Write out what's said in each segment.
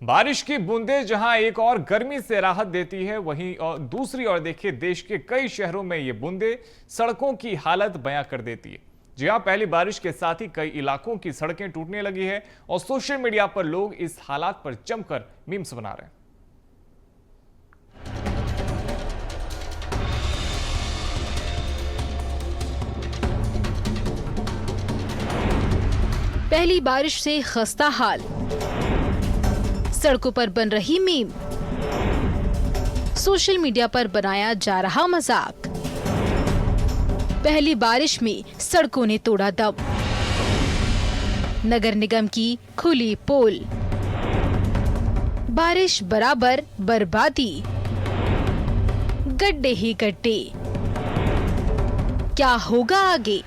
बारिश की बूंदें जहां एक और गर्मी से राहत देती है, वहीं और दूसरी ओर देखिए देश के कई शहरों में ये बूंदें सड़कों की हालत बयां कर देती है। जी हां, पहली बारिश के साथ ही कई इलाकों की सड़कें टूटने लगी है और सोशल मीडिया पर लोग इस हालात पर जमकर मीम्स बना रहे हैं। पहली बारिश से खस्ता हाल, सड़कों पर बन रही मीम, सोशल मीडिया पर बनाया जा रहा मजाक। पहली बारिश में सड़कों ने तोड़ा दम, नगर निगम की खुली पोल, बारिश बराबर बर्बादी, गड्ढे ही गड्ढे। क्या होगा आगे?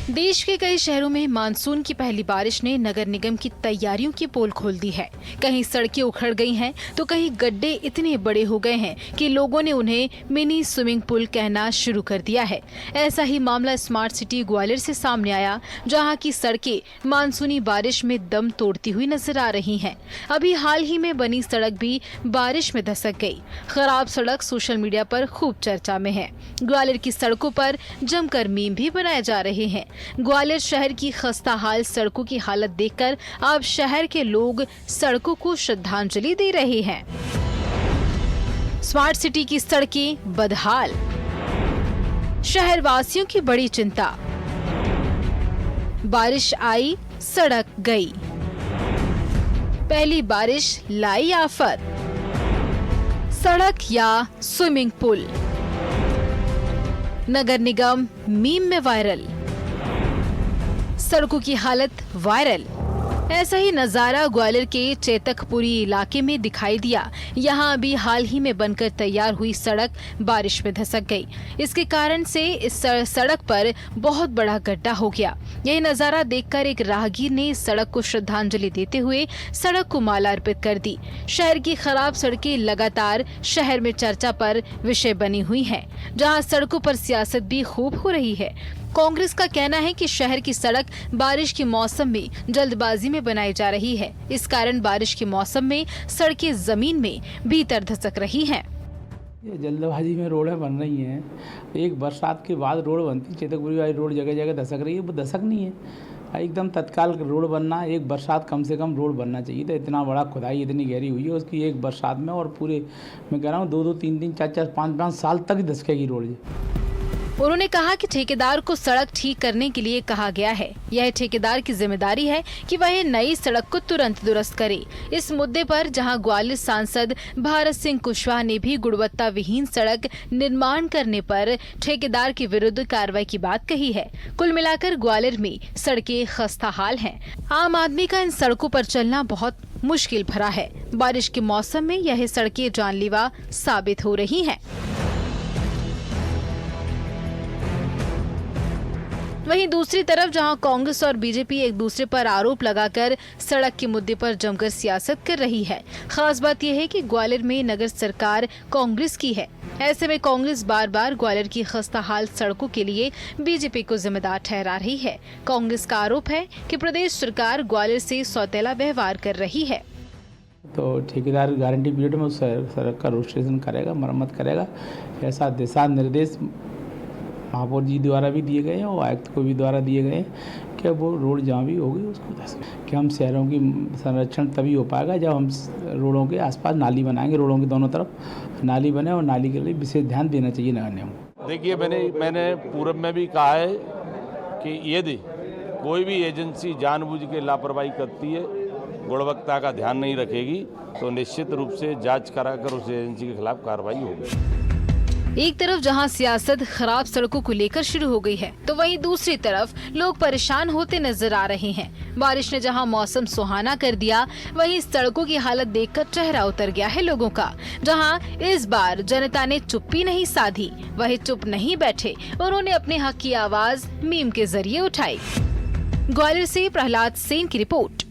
देश के कई शहरों में मानसून की पहली बारिश ने नगर निगम की तैयारियों की पोल खोल दी है। कहीं सड़कें उखड़ गई हैं, तो कहीं गड्ढे इतने बड़े हो गए हैं कि लोगों ने उन्हें मिनी स्विमिंग पूल कहना शुरू कर दिया है। ऐसा ही मामला स्मार्ट सिटी ग्वालियर से सामने आया, जहां की सड़कें मानसूनी बारिश में दम तोड़ती हुई नजर आ रही हैं। अभी हाल ही में बनी सड़क भी बारिश में धसक गई। खराब सड़क सोशल मीडिया पर खूब चर्चा में है। ग्वालियर की सड़कों पर जमकर मीम भी बनाए जा रहे हैं। ग्वालियर शहर की खस्ता हाल सड़कों की हालत देखकर अब शहर के लोग सड़कों को श्रद्धांजलि दे रहे हैं। स्मार्ट सिटी की सड़कें बदहाल, शहर वासियों की बड़ी चिंता। बारिश आई, सड़क गई, पहली बारिश लाई आफत। सड़क या स्विमिंग पूल, नगर निगम मीम में वायरल, सड़कों की हालत वायरल। ऐसा ही नजारा ग्वालियर के चेतकपुरी इलाके में दिखाई दिया। यहाँ अभी हाल ही में बनकर तैयार हुई सड़क बारिश में धसक गई। इसके कारण से इस सड़क पर बहुत बड़ा गड्ढा हो गया। यह नजारा देखकर एक राहगीर ने इस सड़क को श्रद्धांजलि देते हुए सड़क को माला अर्पित कर दी। शहर की खराब सड़कें लगातार शहर में चर्चा पर विषय बनी हुई हैं, जहाँ सड़कों पर सियासत भी खूब हो रही है। कांग्रेस का कहना है कि शहर की सड़क बारिश के मौसम में जल्दबाजी में बनाई जा रही है। इस कारण बारिश के मौसम में सड़कें जमीन में भीतर धसक रही हैं। ये जल्दबाजी में रोडें बन रही हैं। एक बरसात के बाद रोड बनती, चेतकपुरी वाली रोड जगह जगह धसक रही है। वो धसक नहीं है, एकदम तत्काल रोड बनना, एक बरसात कम से कम रोड बनना चाहिए था। इतना बड़ा खुदाई इतनी गहरी हुई है उसकी एक बरसात में, और पूरे मैं कह रहा हूँ 2-2, 3-3, 4-4, 5-5 साल तक धसकेगी रोड। उन्होंने कहा कि ठेकेदार को सड़क ठीक करने के लिए कहा गया है। यह ठेकेदार की जिम्मेदारी है कि वह नई सड़क को तुरंत दुरुस्त करे। इस मुद्दे पर जहां ग्वालियर सांसद भारत सिंह कुशवाहा ने भी गुणवत्ता विहीन सड़क निर्माण करने पर ठेकेदार के विरुद्ध कार्रवाई की बात कही है। कुल मिलाकर ग्वालियर में सड़कें खस्ता हाल हैं। आम आदमी का इन सड़कों पर चलना बहुत मुश्किल भरा है। बारिश के मौसम में यह सड़कें जानलेवा साबित हो रही हैं। वहीं दूसरी तरफ जहां कांग्रेस और बीजेपी एक दूसरे पर आरोप लगाकर सड़क के मुद्दे पर जमकर सियासत कर रही है। खास बात यह है कि ग्वालियर में नगर सरकार कांग्रेस की है। ऐसे में कांग्रेस बार बार ग्वालियर की खस्ता हाल सड़कों के लिए बीजेपी को जिम्मेदार ठहरा रही है। कांग्रेस का आरोप है कि प्रदेश सरकार ग्वालियर से सौतेला व्यवहार कर रही है। तो ठेकेदार गारंटी पीरियड में उस सड़क का रोस्टेशन करेगा, मरम्मत करेगा, ऐसा दिशा निर्देश महापौर जी द्वारा भी दिए गए हैं और आयुक्त को भी द्वारा दिए गए हैं कि वो रोड जहाँ भी होगी उसको कि हम शहरों की संरक्षण तभी हो पाएगा जब हम रोडों के आसपास नाली बनाएंगे। रोडों के दोनों तरफ नाली बने और नाली के लिए विशेष ध्यान देना चाहिए नगर निगम को। देखिए, मैंने पूर्व में भी कहा है कि यदि कोई भी एजेंसी जानबूझ के लापरवाही करती है, गुणवत्ता का ध्यान नहीं रखेगी, तो निश्चित रूप से जाँच कराकर उस एजेंसी के खिलाफ कार्रवाई होगी। एक तरफ जहां सियासत खराब सड़कों को लेकर शुरू हो गई है, तो वहीं दूसरी तरफ लोग परेशान होते नजर आ रहे हैं। बारिश ने जहां मौसम सुहाना कर दिया, वहीं सड़कों की हालत देखकर चेहरा उतर गया है लोगों का। जहां इस बार जनता ने चुप्पी नहीं साधी, वह चुप नहीं बैठे, उन्होंने अपने हक की आवाज मीम के जरिए उठाई। ग्वालियर से प्रहलाद सेन की रिपोर्ट।